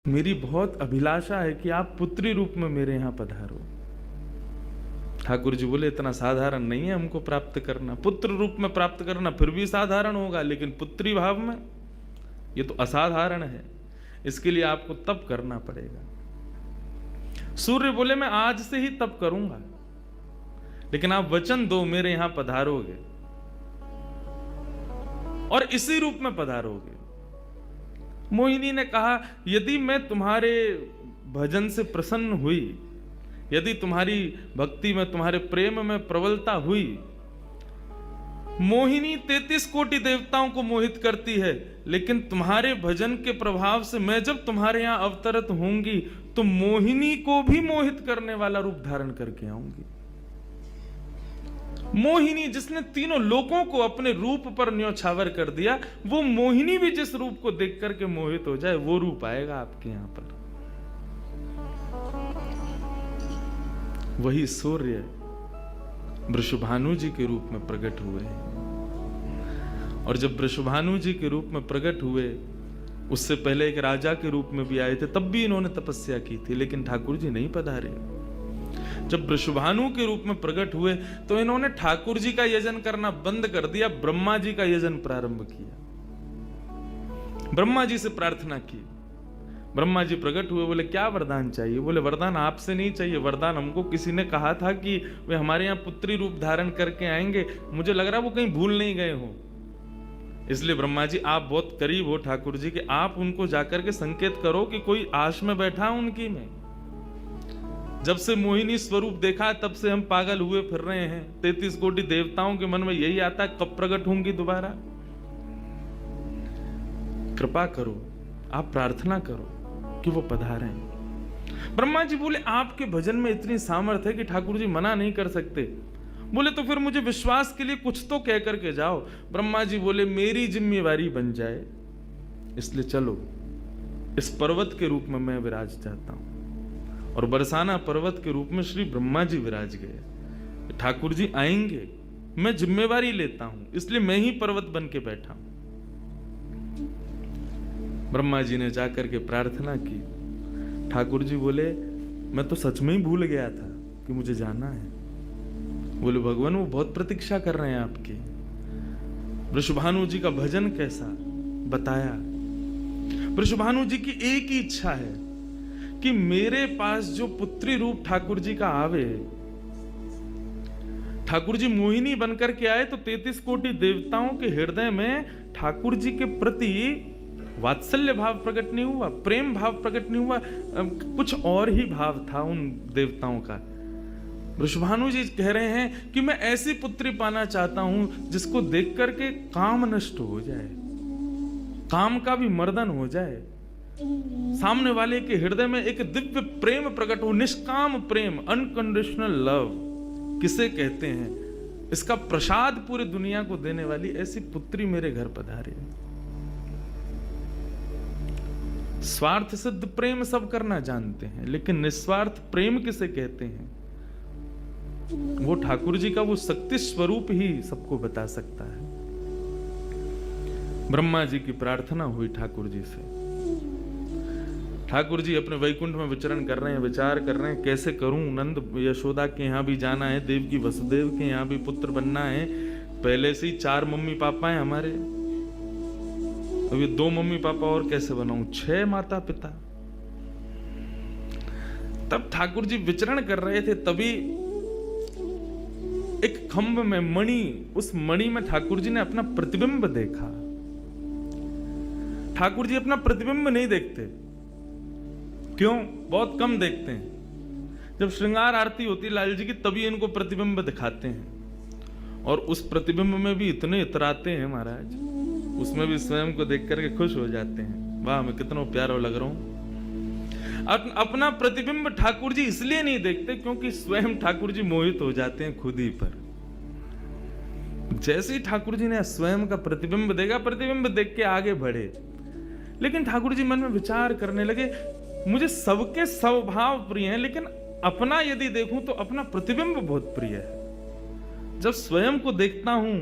मेरी बहुत अभिलाषा है कि आप पुत्री रूप में मेरे यहाँ पधारो। ठाकुर जी बोले इतना साधारण नहीं है हमको प्राप्त करना, पुत्र रूप में प्राप्त करना फिर भी साधारण होगा, लेकिन पुत्री भाव में ये तो असाधारण है। इसके लिए आपको तप करना पड़ेगा। सूर्य बोले मैं आज से ही तप करूंगा, लेकिन आप वचन दो मेरे यहां पधारोगे और इसी रूप में पधारोगे। मोहिनी ने कहा यदि मैं तुम्हारे भजन से प्रसन्न हुई, यदि तुम्हारी भक्ति में, तुम्हारे प्रेम में प्रबलता हुई, मोहिनी 33 कोटि देवताओं को मोहित करती है, लेकिन तुम्हारे भजन के प्रभाव से मैं जब तुम्हारे यहां अवतरित होंगी तो मोहिनी को भी मोहित करने वाला रूप धारण करके आऊंगी। मोहिनी जिसने तीनों लोकों को अपने रूप पर न्योछावर कर दिया, वो मोहिनी भी जिस रूप को देख करके मोहित हो जाए, वो रूप आएगा आपके यहां पर। वही सूर्य वृषभानु जी के रूप में प्रकट हुए हैं। और जब वृषभानु जी के रूप में प्रकट हुए, उससे पहले एक राजा के रूप में भी आए थे, तब भी इन्होंने तपस्या की थी, लेकिन ठाकुर जी नहीं पधारे। जब वृषभानु के रूप में प्रकट हुए तो इन्होंने ठाकुर जी का यजन करना बंद कर दिया, ब्रह्मा जी का यजन प्रारंभ किया। ब्रह्मा जी से प्रार्थना की। ब्रह्मा जी प्रकट हुए, बोले क्या वरदान चाहिए? बोले वरदान आपसे नहीं चाहिए, वरदान हमको किसी ने कहा था कि वे हमारे यहाँ पुत्री रूप धारण करके आएंगे, मुझे लग रहा वो कहीं भूल नहीं गए हो। इसलिए ब्रह्मा जी आप बहुत करीब हो ठाकुर जी के, आप उनको जाकर के संकेत करो कि कोई आश में बैठा उनकी में। जब से मोहिनी स्वरूप देखा तब से हम पागल हुए फिर रहे हैं। 33 कोटि देवताओं के मन में यही आता है कब प्रकट होंगी दोबारा। कृपा करो, आप प्रार्थना करो कि वो पधारें। ब्रह्मा जी बोले आपके भजन में इतनी सामर्थ्य है कि ठाकुर जी मना नहीं कर सकते। बोले तो फिर मुझे विश्वास के लिए कुछ तो कह करके जाओ। ब्रह्मा जी बोले मेरी जिम्मेवारी बन जाए, इसलिए चलो इस पर्वत के रूप में मैं विराज जाता हूं। और बरसाना पर्वत के रूप में श्री ब्रह्मा जी विराज गए। ठाकुर जी आएंगे, मैं जिम्मेवारी लेता हूं, इसलिए मैं ही पर्वत बन के बैठा हूं। ब्रह्मा जी ने जाकर के प्रार्थना की। ठाकुर जी बोले मैं तो सच में ही भूल गया था कि मुझे जाना है। बोले भगवान वो बहुत प्रतीक्षा कर रहे हैं आपकी। वृषभानु जी का भजन कैसा बताया। वृषभानु जी की एक ही इच्छा है कि मेरे पास जो पुत्री रूप ठाकुर जी का आवे, ठाकुर जी मोहिनी बनकर के आए तो 33 कोटि देवताओं के हृदय में ठाकुर जी के प्रति वात्सल्य भाव प्रकट नहीं हुआ, प्रेम भाव प्रकट नहीं हुआ, कुछ और ही भाव था उन देवताओं का। वृषभानु जी कह रहे हैं कि मैं ऐसी पुत्री पाना चाहता हूं जिसको देख करके काम नष्ट हो जाए, काम का भी मर्दन हो जाए, सामने वाले के हृदय में एक दिव्य प्रेम प्रकट हो, निष्काम प्रेम, अनकंडीशनल लव किसे कहते हैं, इसका प्रसाद पूरी दुनिया को देने वाली ऐसी पुत्री मेरे घर पधारे। स्वार्थ सिद्ध प्रेम सब करना जानते हैं, लेकिन निस्वार्थ प्रेम किसे कहते हैं, वो ठाकुर जी का वो शक्ति स्वरूप ही सबको बता सकता है। ब्रह्मा जी की प्रार्थना हुई ठाकुर जी से। ठाकुर जी अपने वैकुंठ में विचरण कर रहे हैं, विचार कर रहे हैं कैसे करूं, नंद यशोदा के यहाँ भी जाना है, देवकी वसुदेव के यहाँ भी पुत्र बनना है, पहले से ही 4 मम्मी पापा हैं हमारे, अभी 2 मम्मी पापा और कैसे बनाऊं, 6 माता पिता। तब ठाकुर जी विचरण कर रहे थे, तभी एक खंभ में मणि, उस मणि में ठाकुर जी ने अपना प्रतिबिंब देखा। ठाकुर जी अपना प्रतिबिंब नहीं देखते, क्यों? बहुत कम देखते हैं। जब श्रृंगार आरती होती है लाल जी की, तभी इनको प्रतिबिंब दिखाते हैं, और उस प्रतिबिंब में भी इतने इतराते हैं महाराज, उसमें भी स्वयं को देख करके खुश हो जाते हैं, वाह मैं कितना प्यारा लग रहा हूं। अपना प्रतिबिंब ठाकुर जी इसलिए नहीं देखते क्योंकि स्वयं ठाकुर जी मोहित हो जाते हैं खुद ही पर। जैसे ही ठाकुर जी ने स्वयं का प्रतिबिंब देखा, प्रतिबिंब देख के आगे बढ़े, लेकिन ठाकुर जी मन में विचार करने लगे मुझे सबके स्वभाव प्रिय हैं, लेकिन अपना यदि देखूं तो अपना प्रतिबिंब बहुत प्रिय है। जब स्वयं को देखता हूं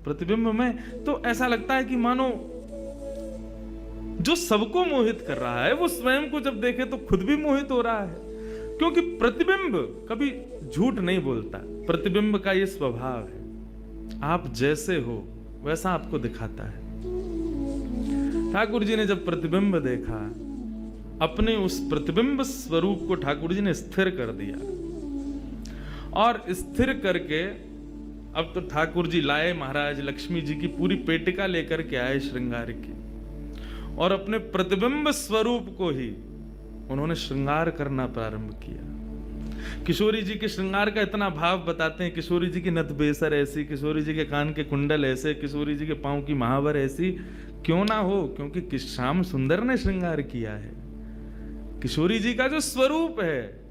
प्रतिबिंब में तो ऐसा लगता है कि मानो जो सबको मोहित कर रहा है वो स्वयं को जब देखे तो खुद भी मोहित हो रहा है, क्योंकि प्रतिबिंब कभी झूठ नहीं बोलता। प्रतिबिंब का ये स्वभाव है, आप जैसे हो वैसा आपको दिखाता है। ठाकुर जी ने जब प्रतिबिंब देखा, अपने उस प्रतिबिंब स्वरूप को ठाकुर जी ने स्थिर कर दिया, और स्थिर करके अब तो ठाकुर जी लाए महाराज लक्ष्मी जी की पूरी पेटिका लेकर के आए श्रृंगार की, और अपने प्रतिबिंब स्वरूप को ही उन्होंने श्रृंगार करना प्रारंभ किया। किशोरी जी के श्रृंगार का इतना भाव बताते हैं, किशोरी जी की नथ बेसर ऐसी, किशोरी जी के कान के कुंडल ऐसे, किशोरी जी के पांव की महावर ऐसी, क्यों ना हो, क्योंकि श्याम सुंदर ने श्रृंगार किया है। किशोरी जी का जो स्वरूप है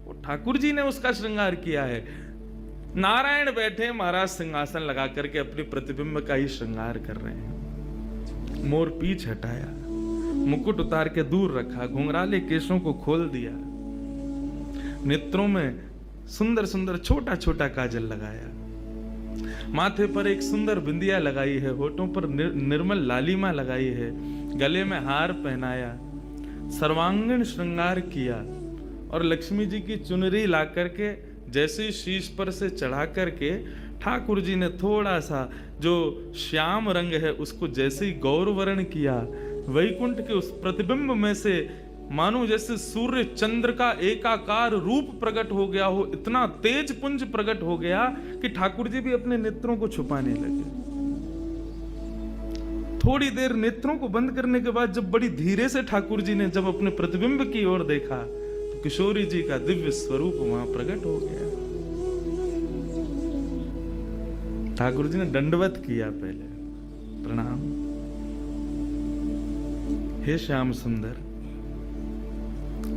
वो ठाकुर जी ने उसका श्रृंगार किया है। नारायण बैठे महाराज सिंहासन लगा करके अपने प्रतिबिंब का ही श्रृंगार कर रहे हैं। मोर पीछ हटाया, मुकुट उतार के दूर रखा, घुंघराले केशों को खोल दिया, नेत्रों में सुंदर सुंदर छोटा छोटा काजल लगाया, माथे पर एक सुंदर बिंदिया लगाई है, होठों पर निर्मल लालिमा लगाई है, गले में हार पहनाया, सर्वांगीण श्रृंगार किया, और लक्ष्मी जी की चुनरी ला करके जैसे ही शीश पर से चढ़ा करके ठाकुर जी ने थोड़ा सा जो श्याम रंग है उसको जैसे ही गौर वर्ण किया, वैकुंठ के उस प्रतिबिंब में से मानो जैसे सूर्य चंद्र का एकाकार रूप प्रकट हो गया हो, इतना तेज पुंज प्रकट हो गया कि ठाकुर जी भी अपने नेत्रों को छुपाने लगे। थोड़ी देर नेत्रों को बंद करने के बाद जब बड़ी धीरे से ठाकुर जी ने जब अपने प्रतिबिंब की ओर देखा तो किशोरी जी का दिव्य स्वरूप वहां प्रकट हो गया। ठाकुर जी ने दंडवत किया, पहले प्रणाम, हे श्याम सुंदर,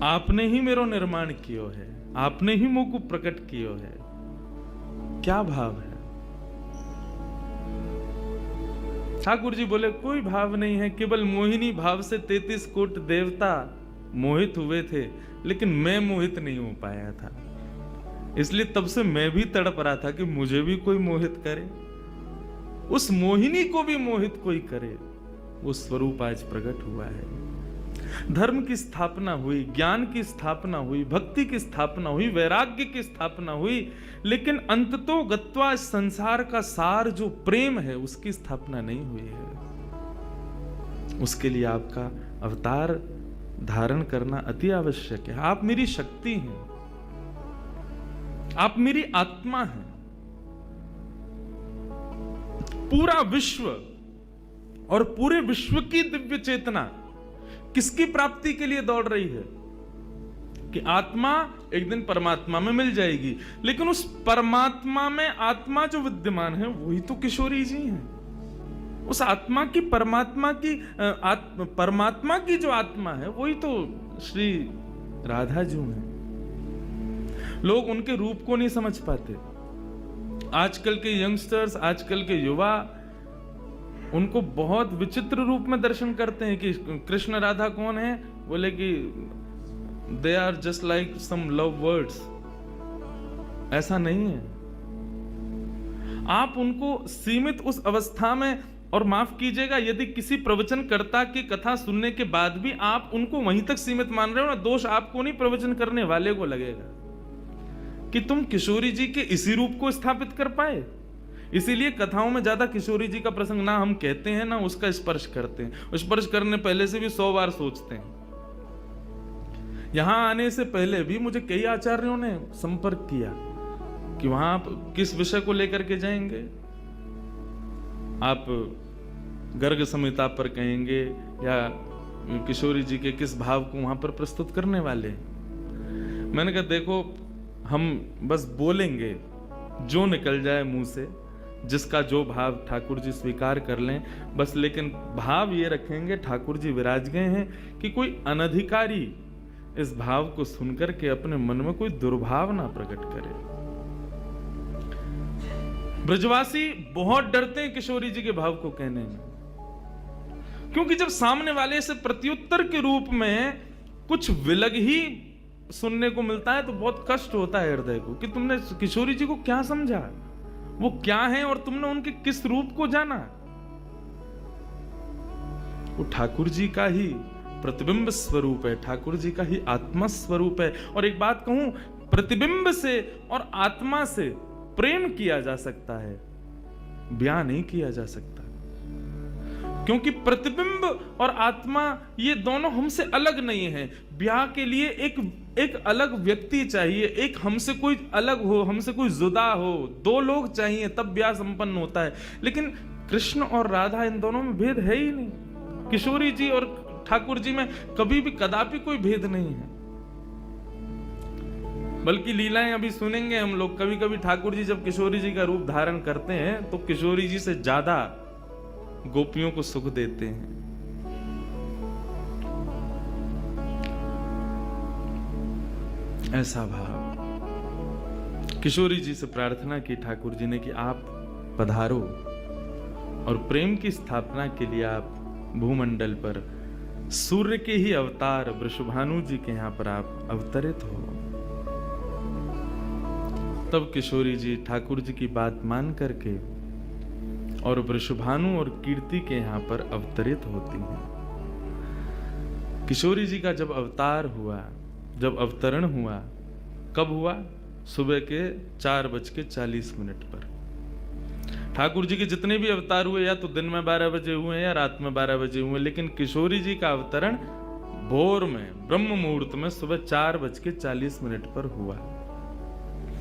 आपने ही मेरो निर्माण कियो है, आपने ही मुझको प्रकट कियो है। क्या भाव है? ठाकुर जी बोले कोई भाव नहीं है, केवल मोहिनी भाव से 33 कोटि देवता मोहित हुए थे, लेकिन मैं मोहित नहीं हो पाया था, इसलिए तब से मैं भी तड़प रहा था कि मुझे भी कोई मोहित करे, उस मोहिनी को भी मोहित कोई करे। वो स्वरूप आज प्रकट हुआ है। धर्म की स्थापना हुई, ज्ञान की स्थापना हुई, भक्ति की स्थापना हुई, वैराग्य की स्थापना हुई, लेकिन अंततो गत्वा संसार का सार जो प्रेम है उसकी स्थापना नहीं हुई है। उसके लिए आपका अवतार धारण करना अति आवश्यक है। आप मेरी शक्ति हैं, आप मेरी आत्मा हैं। पूरा विश्व और पूरे विश्व की दिव्य चेतना किसकी प्राप्ति के लिए दौड़ रही है? कि आत्मा एक दिन परमात्मा में मिल जाएगी, लेकिन उस परमात्मा में आत्मा जो विद्यमान है वही तो किशोरी जी हैं। उस आत्मा की परमात्मा की जो आत्मा है वही तो श्री राधा जी हैं। लोग उनके रूप को नहीं समझ पाते। आजकल के यंगस्टर्स, आजकल के युवा उनको बहुत विचित्र रूप में दर्शन करते हैं कि कृष्ण राधा कौन है, बोले कि they are just like some love words. ऐसा नहीं है। आप उनको सीमित उस अवस्था में, और माफ कीजिएगा यदि किसी प्रवचनकर्ता की कथा सुनने के बाद भी आप उनको वहीं तक सीमित मान रहे हो ना, दोष आपको नहीं, प्रवचन करने वाले को लगेगा कि तुम किशोरी जी के इसी रूप को स्थापित कर पाए। इसीलिए कथाओं में ज्यादा किशोरी जी का प्रसंग ना हम कहते हैं ना उसका स्पर्श करते हैं। स्पर्श करने पहले से भी 100 बार सोचते हैं। यहां आने से पहले भी मुझे कई आचार्यों ने संपर्क किया कि वहां आप किस विषय को लेकर के जाएंगे, आप गर्ग संहिता पर कहेंगे या किशोरी जी के किस भाव को वहां पर प्रस्तुत करने वाले। मैंने कहा देखो, हम बस बोलेंगे जो निकल जाए मुंह से, जिसका जो भाव ठाकुर जी स्वीकार कर लें बस, लेकिन भाव ये रखेंगे ठाकुर जी विराज गए हैं कि कोई अनधिकारी इस भाव को सुनकर के अपने मन में कोई दुर्भाव ना प्रकट करे। ब्रजवासी बहुत डरते हैं किशोरी जी के भाव को कहने में, क्योंकि जब सामने वाले से प्रत्युत्तर के रूप में कुछ विलग ही सुनने को मिलता है तो बहुत कष्ट होता है हृदय को कि तुमने किशोरी जी को क्या समझा, वो क्या है और तुमने उनके किस रूप को जाना। वो ठाकुर जी का ही प्रतिबिंब स्वरूप है, ठाकुर जी का ही आत्मा स्वरूप है। और एक बात कहूं, प्रतिबिंब से और आत्मा से प्रेम किया जा सकता है, ब्याह नहीं किया जा सकता। क्योंकि प्रतिबिंब और आत्मा ये दोनों हमसे अलग नहीं है। ब्याह के लिए एक अलग व्यक्ति चाहिए, एक हमसे कोई अलग हो, हमसे कोई जुदा हो, दो लोग चाहिए तब ब्याह संपन्न होता है। लेकिन कृष्ण और राधा, इन दोनों में भेद है ही नहीं। किशोरी जी और ठाकुर जी में कभी भी कदापि कोई भेद नहीं है। बल्कि लीलाएं अभी सुनेंगे हम लोग, कभी कभी ठाकुर जी जब किशोरी जी का रूप धारण करते हैं तो किशोरी जी से ज्यादा गोपियों को सुख देते हैं। ऐसा भाव किशोरी जी से प्रार्थना की ठाकुर जी ने कि आप पधारो और प्रेम की स्थापना के लिए आप भूमंडल पर सूर्य के ही अवतार वृषभानु जी के यहां पर आप अवतरित हो। तब किशोरी जी ठाकुर जी की बात मान करके और वृषभानु और कीर्ति के यहां पर अवतरित होती हैं। किशोरी जी का जब अवतार हुआ, जब अवतरण हुआ, कब हुआ? सुबह के 4:40 पर। ठाकुर जी के जितने भी अवतार हुए या तो दिन में 12 बजे हुए या रात में 12 बजे हुए, लेकिन किशोरी जी का अवतरण भोर में ब्रह्म मुहूर्त में सुबह 4:40 पर हुआ।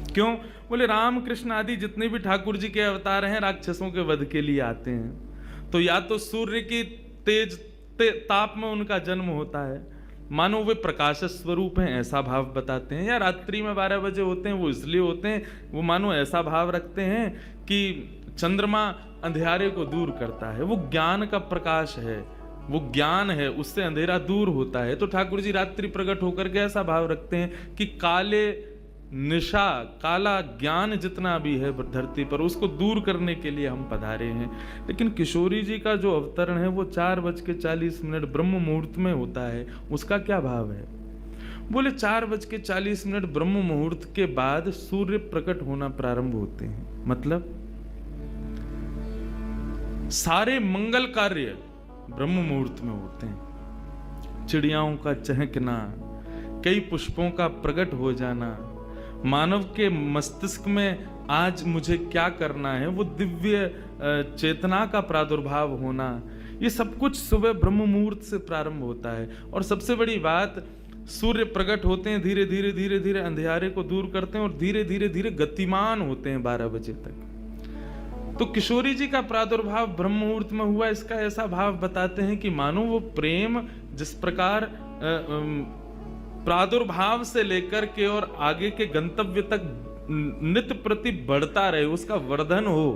क्यों? बोले राम कृष्ण आदि जितने भी ठाकुर जी के अवतार हैं राक्षसों के वध के लिए आते हैं, तो या तो सूर्य की तेज ताप में उनका जन्म होता है, मानो वे प्रकाश स्वरूप हैं ऐसा भाव बताते हैं, या रात्रि में 12 बजे होते हैं, वो इसलिए होते हैं, वो मानो ऐसा भाव रखते हैं कि चंद्रमा अंधेरे को दूर करता है, वो ज्ञान का प्रकाश है, वो ज्ञान है, उससे अंधेरा दूर होता है। तो ठाकुर जी रात्रि प्रकट होकर के ऐसा भाव रखते हैं कि काले निशा, काला ज्ञान जितना भी है धरती पर, उसको दूर करने के लिए हम पधारे हैं। लेकिन किशोरी जी का जो अवतरण है वो 4:40 ब्रह्म मुहूर्त में होता है। उसका क्या भाव है? बोले 4:40 ब्रह्म मुहूर्त के बाद सूर्य प्रकट होना प्रारंभ होते हैं। मतलब सारे मंगल कार्य ब्रह्म मुहूर्त में होते हैं। चिड़ियाओं का चहकना, कई पुष्पों का प्रकट हो जाना, मानव के मस्तिष्क में आज मुझे क्या करना है, वो दिव्य चेतना का प्रादुर्भाव होना, ये सब कुछ सुबह ब्रह्म मुहूर्त से प्रारंभ होता है। और सबसे बड़ी बात, सूर्य प्रकट होते हैं, धीरे धीरे धीरे धीरे अंधेरे को दूर करते हैं और धीरे धीरे धीरे गतिमान होते हैं 12 बजे तक। तो किशोरी जी का प्रादुर्भाव ब्रह्म मुहूर्त में हुआ, इसका ऐसा भाव बताते हैं कि मानो वो प्रेम जिस प्रकार प्रादुर्भाव से लेकर के और आगे के गंतव्य तक नित्य प्रति बढ़ता रहे, उसका वर्धन हो,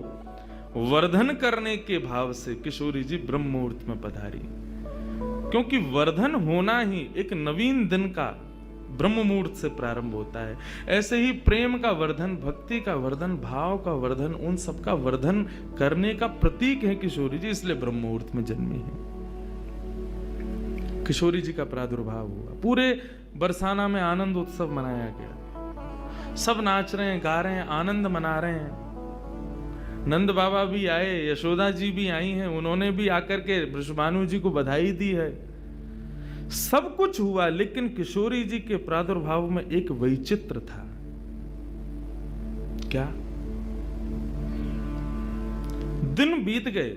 वर्धन करने के भाव से किशोरी जी ब्रह्म मुहूर्त में पधारी। क्योंकि वर्धन होना ही एक नवीन दिन का ब्रह्म मुहूर्त से प्रारंभ होता है। ऐसे ही प्रेम का वर्धन, भक्ति का वर्धन, भाव का वर्धन, उन सब का वर्धन करने का प्रतीक है किशोरी जी, इसलिए ब्रह्म मुहूर्त में जन्मी है। किशोरी जी का प्रादुर्भाव हुआ, पूरे बरसाना में आनंद उत्सव मनाया गया, सब नाच रहे हैं, गा रहे हैं, आनंद मना रहे हैं। नंद बाबा भी आए, यशोदा जी भी आई हैं, उन्होंने भी आकर के वृषभानु जी को बधाई दी है। सब कुछ हुआ, लेकिन किशोरी जी के प्रादुर्भाव में एक वैचित्र था। क्या? दिन बीत गए,